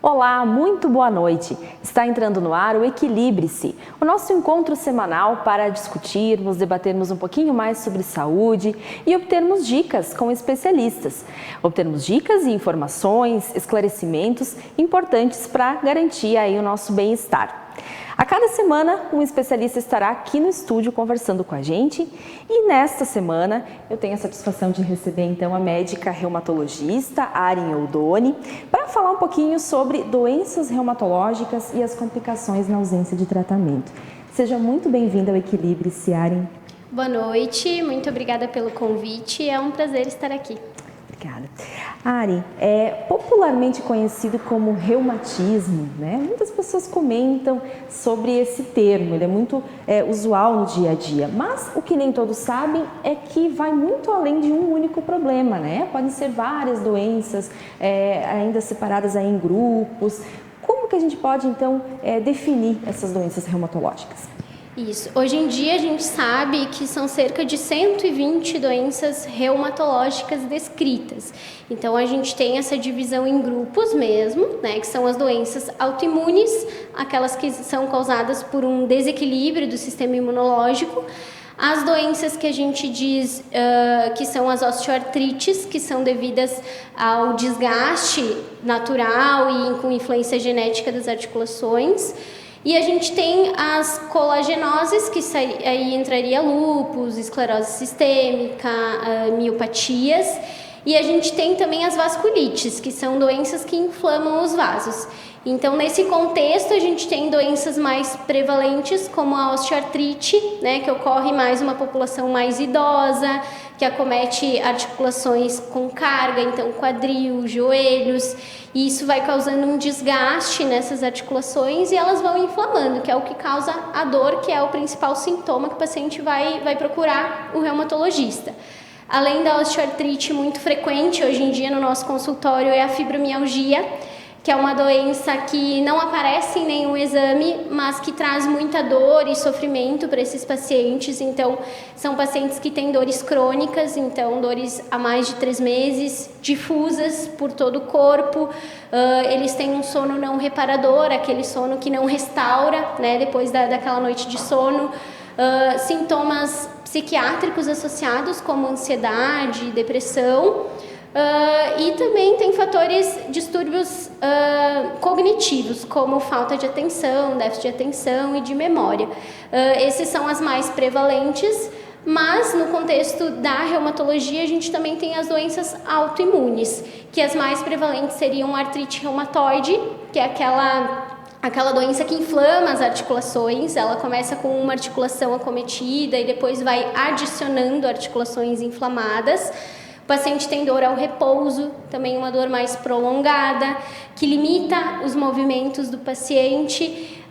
Olá, muito boa noite. Está entrando no ar o Equilibre-se, o nosso encontro semanal para discutirmos, debatermos um pouquinho mais sobre saúde e obtermos dicas com especialistas. Obtermos dicas e informações, esclarecimentos importantes para garantir aí o nosso bem-estar. A cada semana, um especialista estará aqui no estúdio conversando com a gente e nesta semana eu tenho a satisfação de receber então a médica reumatologista Arin Oldoni para falar um pouquinho sobre doenças reumatológicas e as complicações na ausência de tratamento. Seja muito bem-vinda ao Equilibre-se, Arin. Boa noite, muito obrigada pelo convite, é um prazer estar aqui. Obrigada. Arin, é popularmente conhecido como reumatismo, né? Muitas pessoas comentam sobre esse termo, ele é muito usual no dia a dia, mas o que nem todos sabem é que vai muito além de um único problema, né? Podem ser várias doenças, ainda separadas aí em grupos. Como que a gente pode, então, definir essas doenças reumatológicas? Isso. Hoje em dia a gente sabe que são cerca de 120 doenças reumatológicas descritas. Então a gente tem essa divisão em grupos mesmo, né, que são as doenças autoimunes, aquelas que são causadas por um desequilíbrio do sistema imunológico. As doenças que a gente diz que são as osteoartrites, que são devidas ao desgaste natural e com influência genética das articulações. E a gente tem as colagenoses, que aí entraria lúpus, esclerose sistêmica, miopatias. E a gente tem também as vasculites, que são doenças que inflamam os vasos. Então, nesse contexto, a gente tem doenças mais prevalentes, como a osteoartrite, né, que ocorre mais uma população mais idosa, que acomete articulações com carga, então quadril, joelhos, e isso vai causando um desgaste nessas articulações e elas vão inflamando, que é o que causa a dor, que é o principal sintoma que o paciente vai procurar o reumatologista. Além da osteoartrite muito frequente hoje em dia no nosso consultório é a fibromialgia, que é uma doença que não aparece em nenhum exame, mas que traz muita dor e sofrimento para esses pacientes. Então, são pacientes que têm dores crônicas, então dores há mais de 3 meses, difusas por todo o corpo. Eles têm um sono não reparador, aquele sono que não restaura, né, depois daquela noite de sono. Sintomas psiquiátricos associados, como ansiedade, depressão. E também tem fatores, distúrbios cognitivos, como falta de atenção, déficit de atenção e de memória. Esses são as mais prevalentes, mas no contexto da reumatologia a gente também tem as doenças autoimunes, que as mais prevalentes seriam a artrite reumatoide, que é aquela doença que inflama as articulações. Ela começa com uma articulação acometida e depois vai adicionando articulações inflamadas. O paciente tem dor ao repouso, também uma dor mais prolongada, que limita os movimentos do paciente,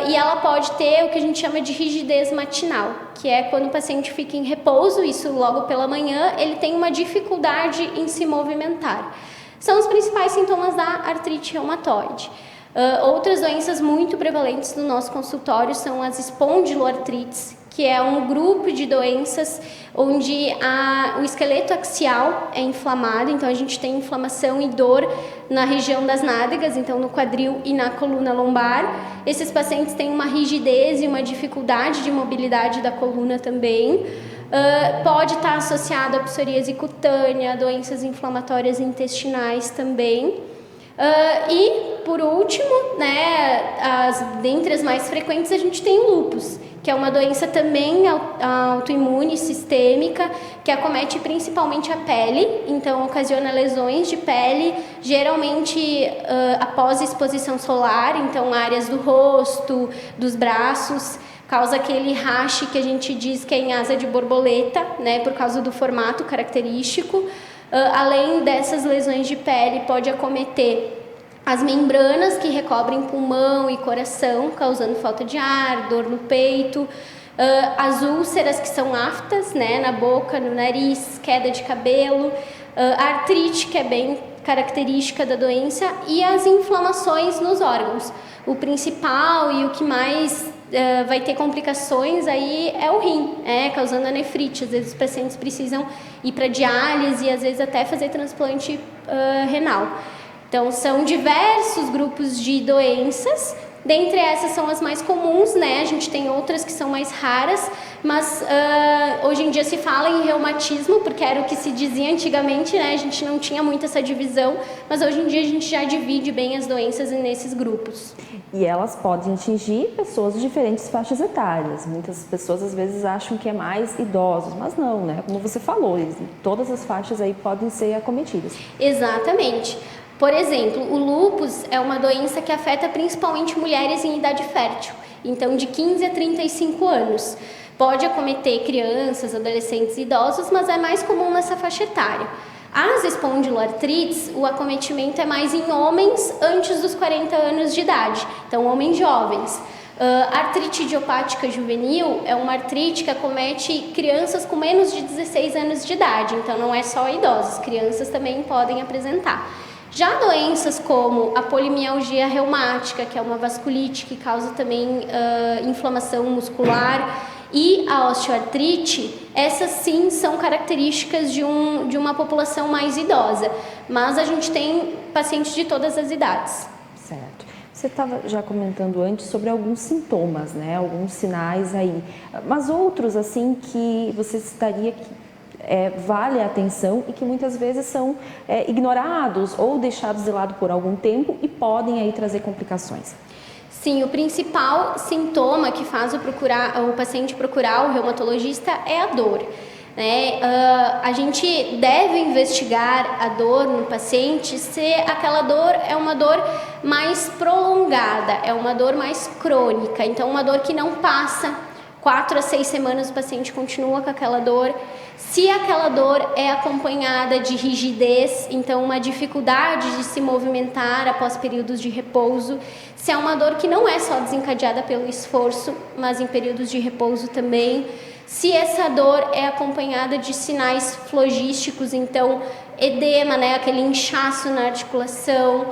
e ela pode ter o que a gente chama de rigidez matinal, que é quando o paciente fica em repouso, isso logo pela manhã, ele tem uma dificuldade em se movimentar. São os principais sintomas da artrite reumatoide. Outras doenças muito prevalentes no nosso consultório são as espondiloartrites, que é um grupo de doenças onde o esqueleto axial é inflamado, então a gente tem inflamação e dor na região das nádegas, então no quadril e na coluna lombar. Esses pacientes têm uma rigidez e uma dificuldade de mobilidade da coluna também. Pode estar associado a psoríase cutânea, doenças inflamatórias intestinais também. E, por último, né, dentre as mais frequentes, a gente tem o lúpus, que é uma doença também autoimune sistêmica, que acomete principalmente a pele, então ocasiona lesões de pele, geralmente após exposição solar, então áreas do rosto, dos braços, causa aquele rache que a gente diz que é em asa de borboleta, né, por causa do formato característico. Além dessas lesões de pele, pode acometer as membranas que recobrem pulmão e coração, causando falta de ar, dor no peito. As úlceras, que são aftas, né, na boca, no nariz, queda de cabelo. A artrite, que é bem característica da doença. E as inflamações nos órgãos. O principal e o que mais vai ter complicações aí é o rim, causando a nefrite. Às vezes os pacientes precisam ir para diálise e às vezes até fazer transplante renal. Então, são diversos grupos de doenças. Dentre essas são as mais comuns, né? A gente tem outras que são mais raras, mas hoje em dia se fala em reumatismo, porque era o que se dizia antigamente, né? A gente não tinha muito essa divisão, mas hoje em dia a gente já divide bem as doenças nesses grupos. E elas podem atingir pessoas de diferentes faixas etárias. Muitas pessoas às vezes acham que é mais idosos, mas não, né? Como você falou, todas as faixas aí podem ser acometidas. Exatamente. Por exemplo, o lúpus é uma doença que afeta principalmente mulheres em idade fértil, então de 15 a 35 anos. Pode acometer crianças, adolescentes e idosos, mas é mais comum nessa faixa etária. As espondiloartrites, o acometimento é mais em homens antes dos 40 anos de idade, então homens jovens. Artrite idiopática juvenil é uma artrite que acomete crianças com menos de 16 anos de idade, então não é só idosos, crianças também podem apresentar. Já doenças como a polimialgia reumática, que é uma vasculite que causa também inflamação muscular, e a osteoartrite, essas sim são características de uma população mais idosa, mas a gente tem pacientes de todas as idades. Certo. Você estava já comentando antes sobre alguns sintomas, né? Alguns sinais aí, mas outros assim que você citaria que vale a atenção e que muitas vezes são ignorados ou deixados de lado por algum tempo e podem aí trazer complicações. Sim, o principal sintoma que faz o paciente procurar o reumatologista é a dor. Né? A gente deve investigar a dor no paciente se aquela dor é uma dor mais prolongada, é uma dor mais crônica, então uma dor que não passa. 4 a 6 semanas o paciente continua com aquela dor. Se aquela dor é acompanhada de rigidez, então uma dificuldade de se movimentar após períodos de repouso. Se é uma dor que não é só desencadeada pelo esforço, mas em períodos de repouso também. Se essa dor é acompanhada de sinais flogísticos, então edema, né, aquele inchaço na articulação,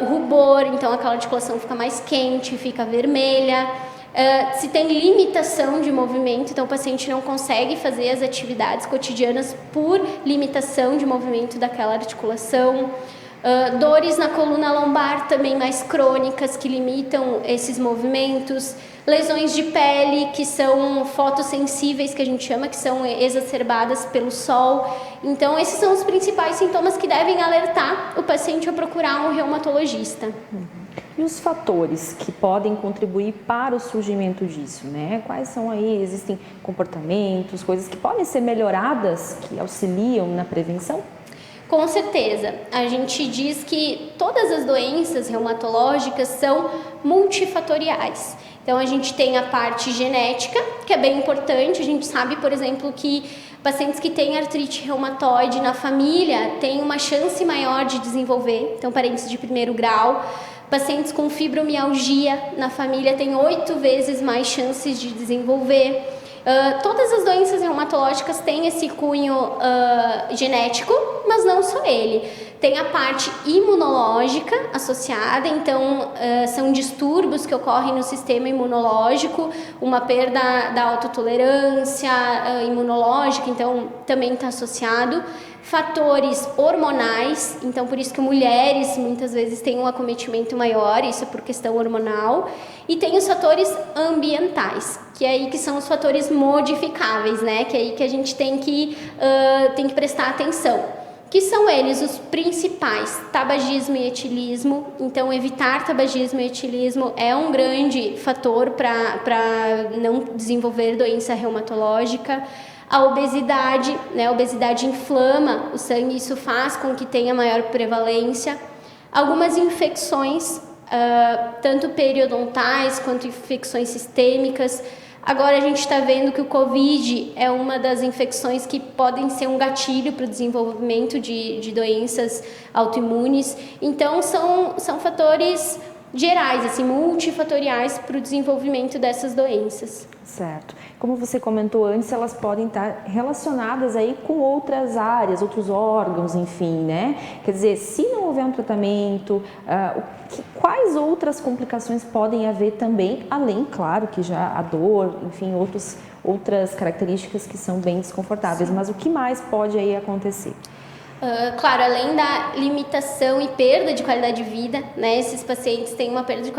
rubor, então aquela articulação fica mais quente, fica vermelha. Se tem limitação de movimento, então o paciente não consegue fazer as atividades cotidianas por limitação de movimento daquela articulação. Dores na coluna lombar também mais crônicas que limitam esses movimentos. Lesões de pele que são fotossensíveis, que a gente chama, que são exacerbadas pelo sol. Então esses são os principais sintomas que devem alertar o paciente a procurar um reumatologista. E os fatores que podem contribuir para o surgimento disso, né? Quais são aí? Existem comportamentos, coisas que podem ser melhoradas, que auxiliam na prevenção? Com certeza. A gente diz que todas as doenças reumatológicas são multifatoriais. Então, a gente tem a parte genética, que é bem importante. A gente sabe, por exemplo, que pacientes que têm artrite reumatoide na família têm uma chance maior de desenvolver, então parentes de primeiro grau. Pacientes com fibromialgia na família têm 8 vezes mais chances de desenvolver. Todas as doenças reumatológicas têm esse cunho genético, mas não só ele. Tem a parte imunológica associada, então são distúrbios que ocorrem no sistema imunológico, uma perda da autotolerância imunológica, então também está associado. Fatores hormonais, então por isso que mulheres muitas vezes têm um acometimento maior, isso é por questão hormonal. E tem os fatores ambientais, que é aí que são os fatores modificáveis, né? Que é aí que a gente tem que prestar atenção. Que são eles os principais, tabagismo e etilismo. Então evitar tabagismo e etilismo é um grande fator para não desenvolver doença reumatológica. A obesidade, né? A obesidade inflama o sangue, isso faz com que tenha maior prevalência. Algumas infecções, tanto periodontais quanto infecções sistêmicas. Agora a gente está vendo que o Covid é uma das infecções que podem ser um gatilho para o desenvolvimento de doenças autoimunes. Então são fatores gerais, assim, multifatoriais para o desenvolvimento dessas doenças. Certo. Como você comentou antes, elas podem estar relacionadas aí com outras áreas, outros órgãos, enfim, né? Quer dizer, se não houver um tratamento, quais outras complicações podem haver também, além, claro, que já a dor, enfim, outras características que são bem desconfortáveis, mas o que mais pode aí acontecer? Claro, além da limitação e perda de qualidade de vida, né, esses pacientes têm uma perda de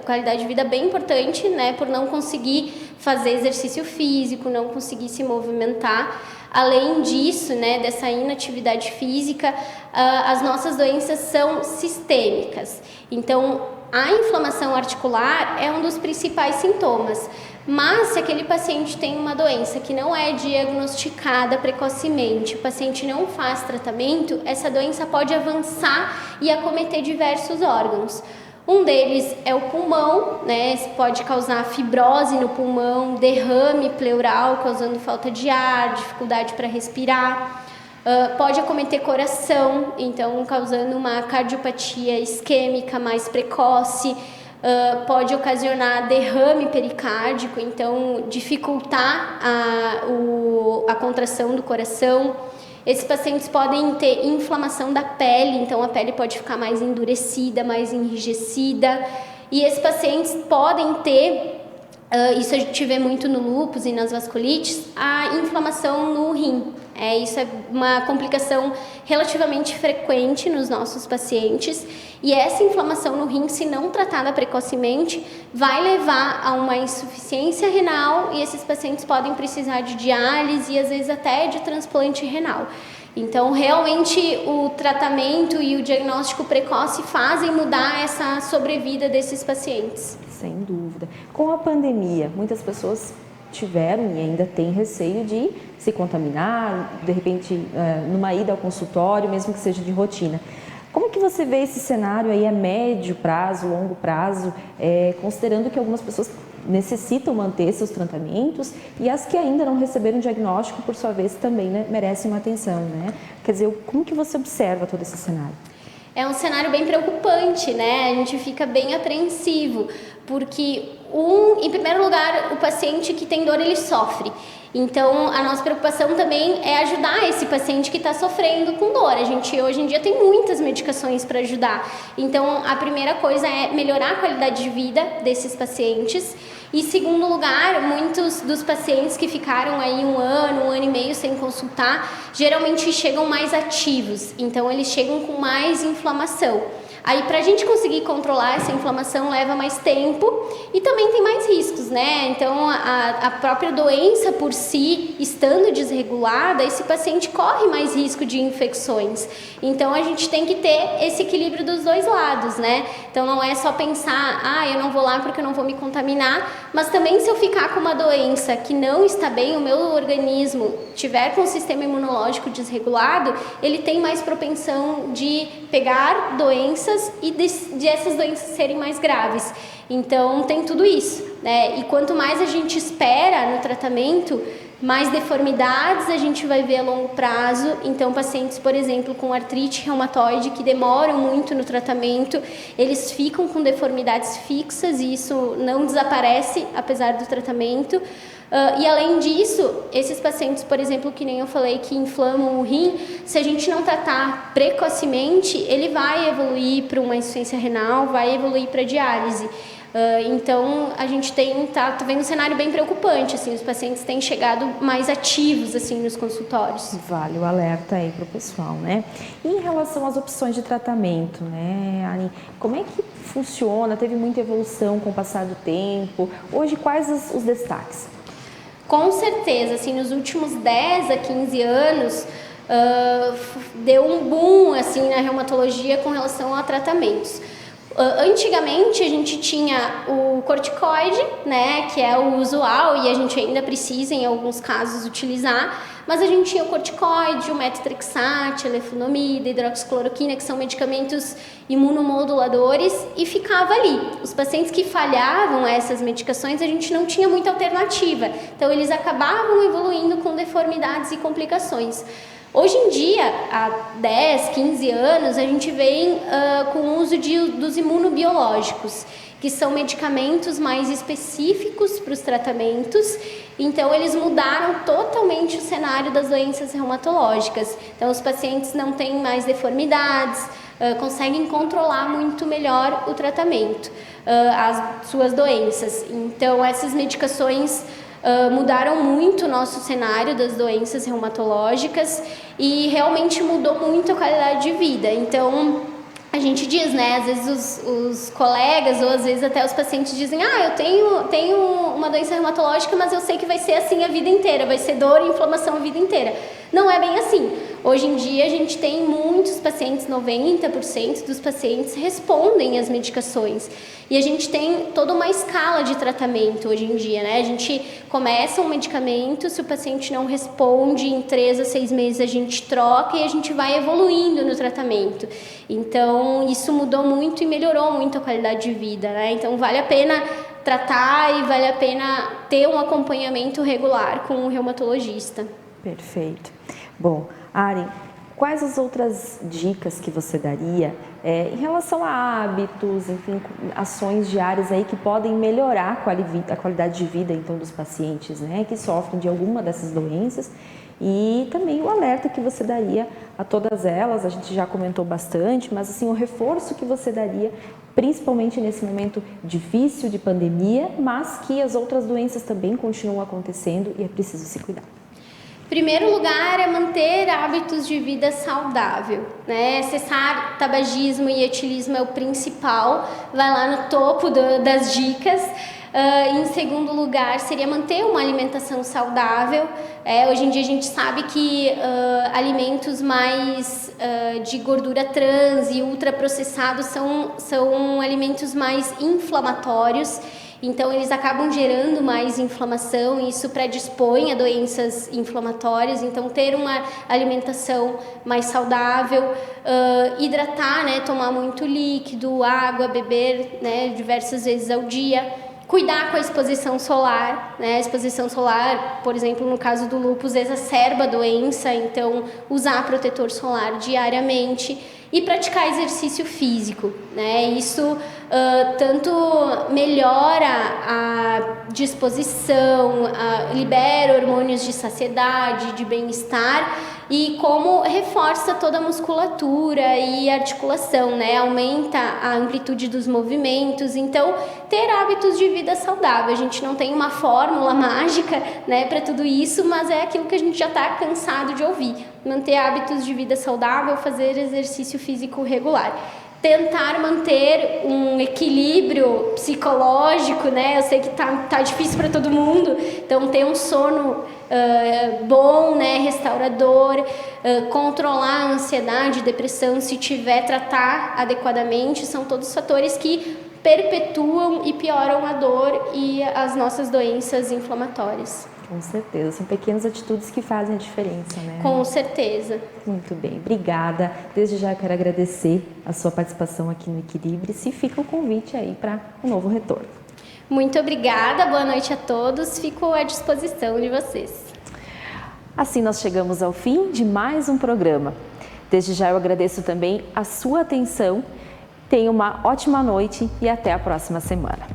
qualidade de vida bem importante, né, por não conseguir fazer exercício físico, não conseguir se movimentar. Além disso, né, dessa inatividade física, as nossas doenças são sistêmicas. Então, a inflamação articular é um dos principais sintomas. Mas se aquele paciente tem uma doença que não é diagnosticada precocemente, o paciente não faz tratamento, essa doença pode avançar e acometer diversos órgãos. Um deles é o pulmão, né? Pode causar fibrose no pulmão, derrame pleural, causando falta de ar, dificuldade para respirar. Pode acometer coração, então causando uma cardiopatia isquêmica mais precoce. Pode ocasionar derrame pericárdico, então dificultar a contração do coração. Esses pacientes podem ter inflamação da pele, então a pele pode ficar mais endurecida, mais enrijecida. E esses pacientes podem ter, isso a gente vê muito no lúpus e nas vasculites, a inflamação no rim. Isso é uma complicação relativamente frequente nos nossos pacientes, e essa inflamação no rim, se não tratada precocemente, vai levar a uma insuficiência renal, e esses pacientes podem precisar de diálise e às vezes até de transplante renal. Então, realmente, o tratamento e o diagnóstico precoce fazem mudar essa sobrevida desses pacientes. Sem dúvida. Com a pandemia, muitas pessoas tiveram e ainda têm receio de se contaminar, de repente, numa ida ao consultório, mesmo que seja de rotina. Como que você vê esse cenário aí a médio prazo, longo prazo, considerando que algumas pessoas necessitam manter seus tratamentos e as que ainda não receberam diagnóstico, por sua vez, também, né, merecem uma atenção, né? Quer dizer, como que você observa todo esse cenário? É um cenário bem preocupante, né? A gente fica bem apreensivo, porque, em primeiro lugar, o paciente que tem dor, ele sofre. Então, a nossa preocupação também é ajudar esse paciente que está sofrendo com dor. A gente, hoje em dia, tem muitas medicações para ajudar. Então, a primeira coisa é melhorar a qualidade de vida desses pacientes. E, segundo lugar, muitos dos pacientes que ficaram aí um ano e meio sem consultar, geralmente chegam mais ativos. Então, eles chegam com mais inflamação. Aí, para a gente conseguir controlar essa inflamação, leva mais tempo e também tem mais riscos, né? Então, a própria doença por si, estando desregulada, esse paciente corre mais risco de infecções. Então, a gente tem que ter esse equilíbrio dos dois lados, né? Então, não é só pensar, eu não vou lá porque eu não vou me contaminar, mas também se eu ficar com uma doença que não está bem, o meu organismo tiver com o sistema imunológico desregulado, ele tem mais propensão de pegar doenças e de essas doenças serem mais graves. Então, tem tudo isso, né? E quanto mais a gente espera no tratamento, mais deformidades a gente vai ver a longo prazo. Então, pacientes, por exemplo, com artrite reumatoide que demoram muito no tratamento, eles ficam com deformidades fixas e isso não desaparece apesar do tratamento. E além disso, esses pacientes, por exemplo, que nem eu falei, que inflamam o rim, se a gente não tratar precocemente, ele vai evoluir para uma insuficiência renal, vai evoluir para diálise. Então, a gente tá vendo um cenário bem preocupante, assim, os pacientes têm chegado mais ativos, assim, nos consultórios. Vale o alerta aí para o pessoal, né? E em relação às opções de tratamento, né, Anny, como é que funciona? Teve muita evolução com o passar do tempo? Hoje, quais os destaques? Com certeza, assim, nos últimos 10 a 15 anos, deu um boom, assim, na reumatologia com relação a tratamentos. Antigamente, a gente tinha o corticoide, né, que é o usual e a gente ainda precisa, em alguns casos, utilizar, mas a gente tinha o corticoide, o metotrexate, a leflunomida, a hidroxicloroquina, que são medicamentos imunomoduladores, e ficava ali. Os pacientes que falhavam essas medicações, a gente não tinha muita alternativa, então eles acabavam evoluindo com deformidades e complicações. Hoje em dia, há 10, 15 anos, a gente vem com o uso dos imunobiológicos, que são medicamentos mais específicos para os tratamentos. Então, eles mudaram totalmente o cenário das doenças reumatológicas. Então, os pacientes não têm mais deformidades, conseguem controlar muito melhor o tratamento, as suas doenças. Então, essas medicações mudaram muito o nosso cenário das doenças reumatológicas e realmente mudou muito a qualidade de vida. Então, a gente diz, né, às vezes os colegas ou às vezes até os pacientes dizem, eu tenho uma doença reumatológica, mas eu sei que vai ser assim a vida inteira, vai ser dor e inflamação a vida inteira. Não é bem assim. Hoje em dia a gente tem muitos pacientes, 90% dos pacientes respondem às medicações. E a gente tem toda uma escala de tratamento hoje em dia, né? A gente começa um medicamento, se o paciente não responde, em 3 a 6 meses a gente troca e a gente vai evoluindo no tratamento. Então, isso mudou muito e melhorou muito a qualidade de vida, né? Então, vale a pena tratar e vale a pena ter um acompanhamento regular com um reumatologista. Perfeito. Bom, Ari, quais as outras dicas que você daria em relação a hábitos, enfim, ações diárias aí que podem melhorar a qualidade de vida então dos pacientes, né, que sofrem de alguma dessas doenças, e também o alerta que você daria a todas elas? A gente já comentou bastante, mas assim, o reforço que você daria, principalmente nesse momento difícil de pandemia, mas que as outras doenças também continuam acontecendo e é preciso se cuidar. Primeiro lugar é manter hábitos de vida saudável, né? Cessar tabagismo e etilismo é o principal, vai lá no topo das dicas. Em segundo lugar, seria manter uma alimentação saudável. Hoje em dia a gente sabe que alimentos mais de gordura trans e ultraprocessados são alimentos mais inflamatórios. Então, eles acabam gerando mais inflamação e isso predispõe a doenças inflamatórias. Então, ter uma alimentação mais saudável, hidratar, né, tomar muito líquido, água, beber, né, diversas vezes ao dia. Cuidar com a exposição solar, né? A exposição solar, por exemplo, no caso do lúpus, exacerba a doença, então usar protetor solar diariamente e praticar exercício físico, né? Isso tanto melhora a disposição, libera hormônios de saciedade, de bem-estar e como reforça toda a musculatura e articulação, né? Aumenta a amplitude dos movimentos. Então, ter hábitos de vida saudável. A gente não tem uma fórmula mágica, né, para tudo isso, mas é aquilo que a gente já está cansado de ouvir. Manter hábitos de vida saudável, fazer exercício físico regular. Tentar manter um equilíbrio psicológico, né? Eu sei que tá difícil para todo mundo, então ter um sono bom, né? Restaurador, controlar a ansiedade, depressão, se tiver, tratar adequadamente, são todos fatores que perpetuam e pioram a dor e as nossas doenças inflamatórias. Com certeza, são pequenas atitudes que fazem a diferença, né? Com certeza. Muito bem, obrigada. Desde já quero agradecer a sua participação aqui no Equilibre-se e fica o convite aí para um novo retorno. Muito obrigada, boa noite a todos, fico à disposição de vocês. Assim nós chegamos ao fim de mais um programa. Desde já eu agradeço também a sua atenção. Tenha uma ótima noite e até a próxima semana.